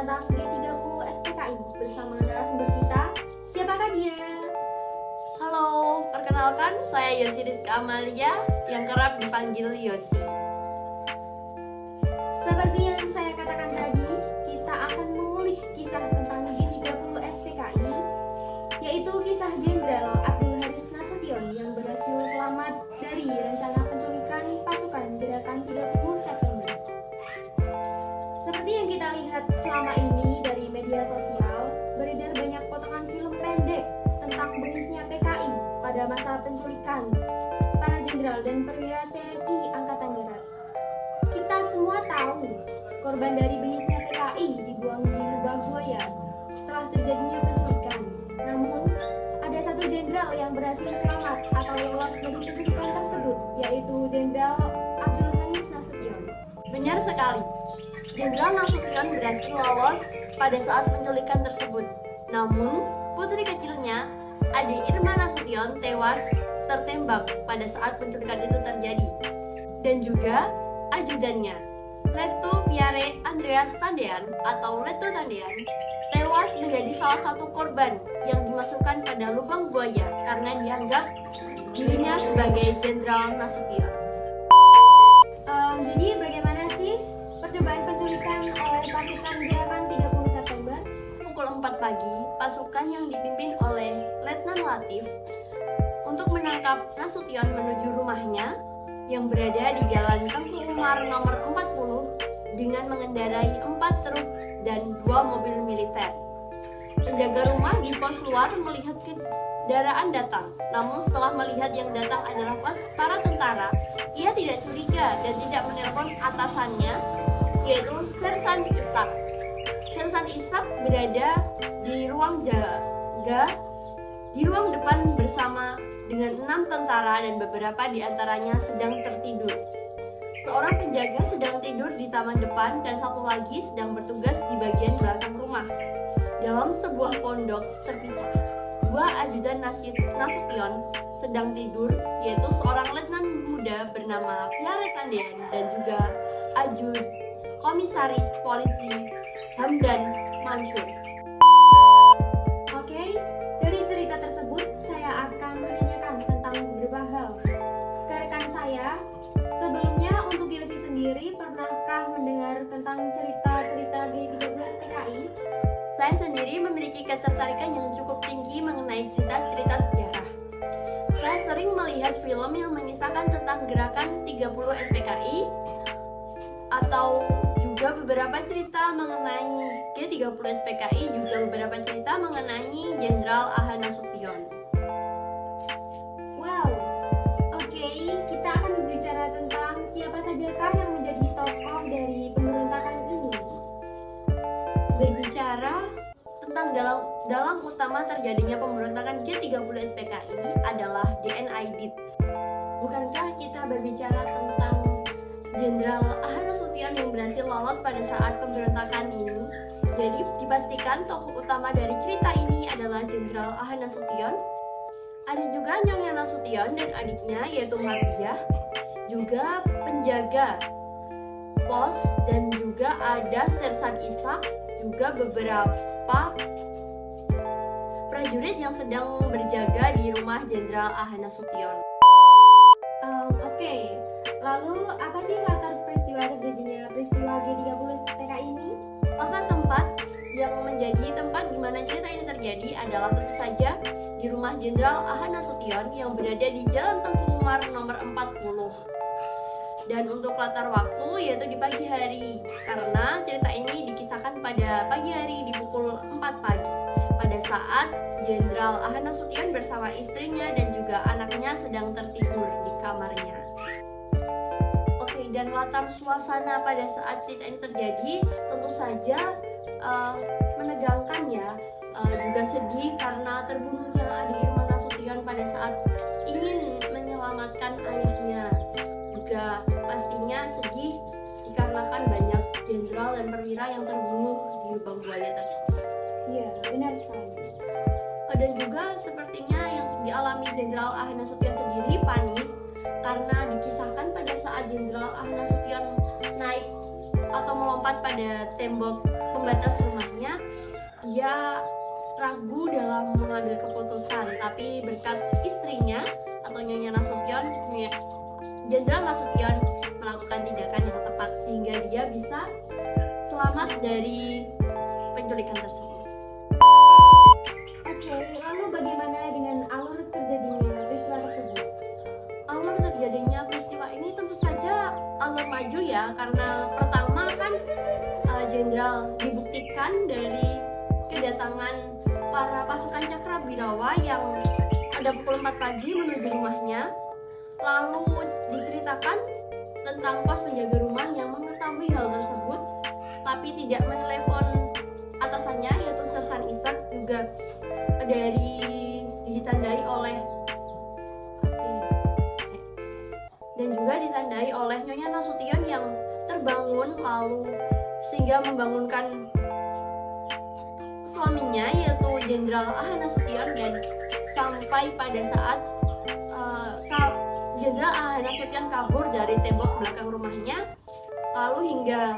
tentang G30 SPKI bersama narasumber kita. Siapakah dia? Halo, perkenalkan saya Yosi Rizka Amalia yang kerap dipanggil Yosi. Seperti yang saya katakan tadi, kita akan mengulik kisah tentang G30 SPKI, yaitu kisah Jenderal Abdul Haris Nasution yang berhasil selamat dari rencana penculikan pasukan Gerakan 30 September. Seperti yang kita lihat selama ini dari media sosial, beredar banyak potongan film pendek tentang bengisnya PKI pada masa penculikan para jenderal dan perwira TNI Angkatan Darat. Kita semua tahu korban dari bengisnya PKI dibuang di lubang buaya setelah terjadinya penculikan. Namun, ada satu jenderal yang berhasil selamat atau lolos dari penculikan tersebut, yaitu Jenderal Abdul Haris Nasution. Benar sekali, Jenderal Nasution berhasil lolos pada saat penculikan tersebut. Namun, putri kecilnya, Ade Irma Nasution, tewas tertembak pada saat penculikan itu terjadi. Dan juga ajudannya, Letu Pierre Andreas Tandean atau Letu Tandean, tewas menjadi salah satu korban yang dimasukkan pada lubang buaya karena dianggap dirinya sebagai Jenderal Nasution. Jadi bagaimana sih percobaan penculikan oleh pasukan Gerakan 30 September? Pukul 4 pagi, pasukan yang dipimpin oleh Letnan Latif untuk menangkap Nasution menuju rumahnya yang berada di Jalan Tengku Umar nomor 40 dengan mengendarai 4 truk dan 2 mobil militer. Penjaga rumah di pos luar melihat kendaraan datang, namun setelah melihat yang datang adalah para tentara, ia tidak curiga dan tidak menelpon atasannya, yaitu Sersan Ishak. Sersan Ishak berada di ruang jaga di ruang depan bersama dengan 6 tentara dan beberapa di antaranya sedang tertidur. Seorang penjaga sedang tidur di taman depan dan satu lagi sedang bertugas di bagian belakang rumah. Dalam sebuah pondok terpisah, 2 ajudan Nasution sedang tidur, yaitu seorang letnan muda bernama Pierre Tandean dan juga ajud komisaris polisi Hamdan Mansur. Oke, dari cerita tersebut saya akan menanyakan tentang beberapa hal ke rekan saya. Sebelumnya untuk Yosi sendiri, pernahkah mendengar tentang cerita-cerita G30 SPKI? Saya sendiri memiliki ketertarikan yang cukup tinggi mengenai cerita-cerita sejarah. Saya sering melihat film yang mengisahkan tentang Gerakan 30 SPKI atau juga beberapa cerita mengenai G30 SPKI, juga beberapa cerita mengenai Jenderal A.H. Nasution. Wow, oke, kita akan berbicara tentang siapa sajakah yang menjadi tokoh dari pemberontakan ini. Berbicara tentang dalam utama terjadinya pemberontakan G30 SPKI adalah DNI. Bukankah kita berbicara tentang Jenderal A.H. Nasution yang berhasil lolos pada saat pemberontakan ini? Jadi dipastikan tokoh utama dari cerita ini adalah Jenderal A.H. Nasution. Ada juga Nyonya Nasution dan adiknya yaitu Mardiah, juga penjaga pos, dan juga ada Sersan Ishak, juga beberapa prajurit yang sedang berjaga di rumah Jenderal A.H. Nasution. Oke, lalu apa sih latar peristiwa terjadinya peristiwa G30 SPKI ini? Latar tempat yang menjadi tempat di mana cerita ini terjadi adalah tentu saja di rumah Jenderal A.H. Nasution yang berada di Jalan Tengku Umar nomor 40. Dan untuk latar waktu yaitu di pagi hari, karena cerita ini dikisahkan pada pagi hari di pukul 4 pagi pada saat Jenderal A.H. Nasution bersama istrinya dan juga anaknya sedang tertidur di kamarnya. Oke, dan latar suasana pada saat cerita ini terjadi tentu saja menegangkan ya, juga sedih karena terbunuhnya Ade Irma Nasution pada saat ingin menyelamatkan ayahnya. Juga pastinya sedih dikarenakan banyak jenderal dan perwira yang terbunuh di lubang buaya tersebut. Iya, benar sekali. Dan juga sepertinya yang dialami Jenderal A.H. Nasution sendiri panik karena dikisahkan pada saat Jenderal A.H. Nasution naik atau melompat pada tembok pembatas rumahnya, dia ragu dalam mengambil keputusan. Tapi berkat istrinya atau Nyonya Nasution, Jenderal Nasution melakukan tindakan yang tepat sehingga dia bisa selamat dari penculikan tersebut. Oke, lalu bagaimana dengan alur terjadinya peristiwa tersebut? Alur terjadinya peristiwa ini tentu saja alur maju ya, karena pertama kan jenderal dibuktikan dari kedatangan para pasukan Cakrawirawa yang pada pukul 4 pagi menuju rumahnya. Lalu diceritakan tentang pos penjaga rumah yang mengetahui hal tersebut tapi tidak menelepon atasannya, yaitu Sersan Ishak, juga ditandai oleh Nyonya Nasution yang terbangun lalu sehingga membangunkan suaminya yaitu Jenderal Aha Nasution, dan sampai pada saat Jenderal Aha Nasution kabur dari tembok belakang rumahnya, lalu hingga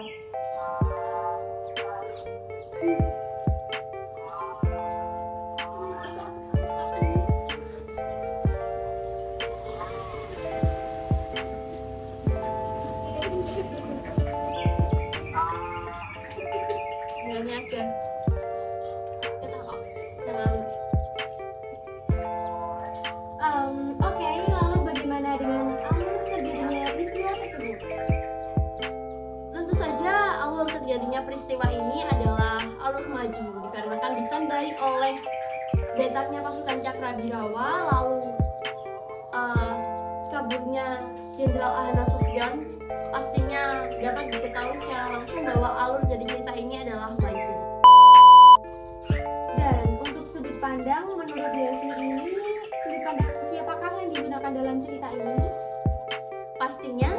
ini aja kita kok senang. Oke, lalu bagaimana dengan alur terjadinya peristiwa tersebut? Tentu saja alur terjadinya peristiwa ini adalah alur maju, dikarenakan ditandai oleh datangnya pasukan Cakrawirawa, lalu kaburnya Jenderal Aha Nasution. Pastinya dapat diketahui secara langsung bahwa alur dari cerita ini adalah maju. Dan untuk sudut pandang, menurut Desi ini sudut pandang siapakah yang digunakan dalam cerita ini? Pastinya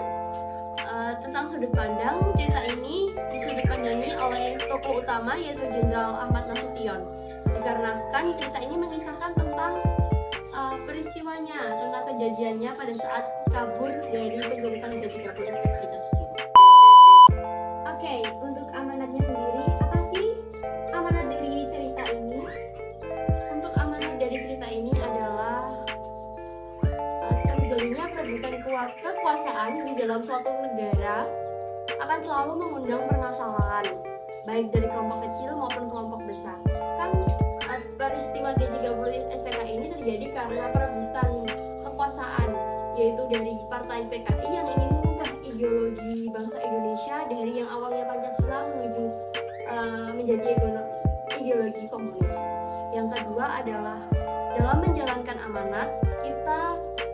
tentang sudut pandang, cerita ini disudut pandangi oleh tokoh utama yaitu Jenderal Ahmad Nasution, dikarenakan cerita ini mengisahkan tentang peristiwanya, tentang kejadiannya pada saat kabur dari penculikan ke-30 SPKI tersebut. Oke, untuk amanatnya sendiri, apa sih amanat dari cerita ini? Untuk amanat dari cerita ini adalah terjadinya perebutan kekuasaan di dalam suatu negara akan selalu mengundang permasalahan, baik dari kelompok kecil maupun kelompok besar. Kan peristiwa G30 SPKI ini terjadi karena perebutan kekuasaan, yaitu dari Partai PKI yang ingin mengubah ideologi bangsa Indonesia dari yang awalnya Pancasila menuju menjadi ideologi komunis. Yang kedua adalah dalam menjalankan amanat, kita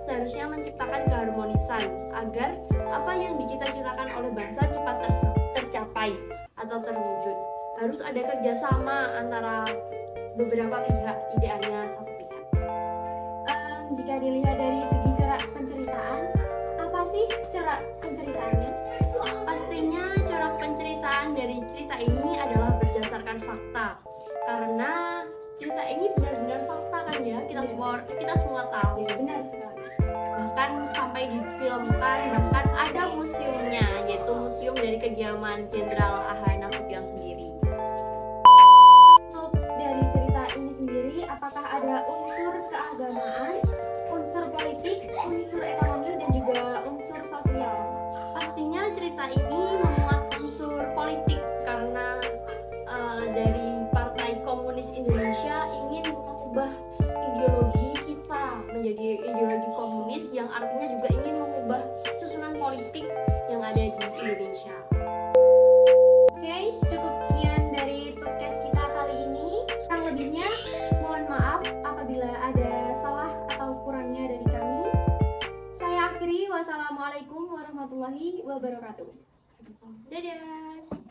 seharusnya menciptakan keharmonisan agar apa yang dicita-citakan oleh bangsa cepat tercapai atau terwujud. Harus ada kerjasama antara beberapa pihak, tidak hanya satu pihak. Jika dilihat dari segi corak penceritaan, apa sih corak penceritaannya? Pastinya corak penceritaan dari cerita ini adalah berdasarkan fakta, karena cerita ini benar-benar fakta kan ya, kita semua tahu. Ya, benar sekali. Bahkan sampai difilmkan, bahkan ada museumnya, yaitu museum dari kediaman Jenderal Aha Nasution sendiri. Untuk dari cerita ini sendiri, apakah ada unsur keagamaan, unsur politik, unsur ekonomi, dan juga unsur sosial? Pastinya cerita ini memuat unsur politik karena dari Partai Komunis Indonesia ingin mengubah ideologi kita menjadi ideologi komunis, yang artinya juga ingin mengubah susunan politik yang ada di Indonesia. Oke, cukup sekian dari podcast kita kali ini. Kurang lebihnya mohon maaf apabila ada salah atau kurangnya dari kami. Saya akhiri, wassalamualaikum warahmatullahi wabarakatuh. Dadah.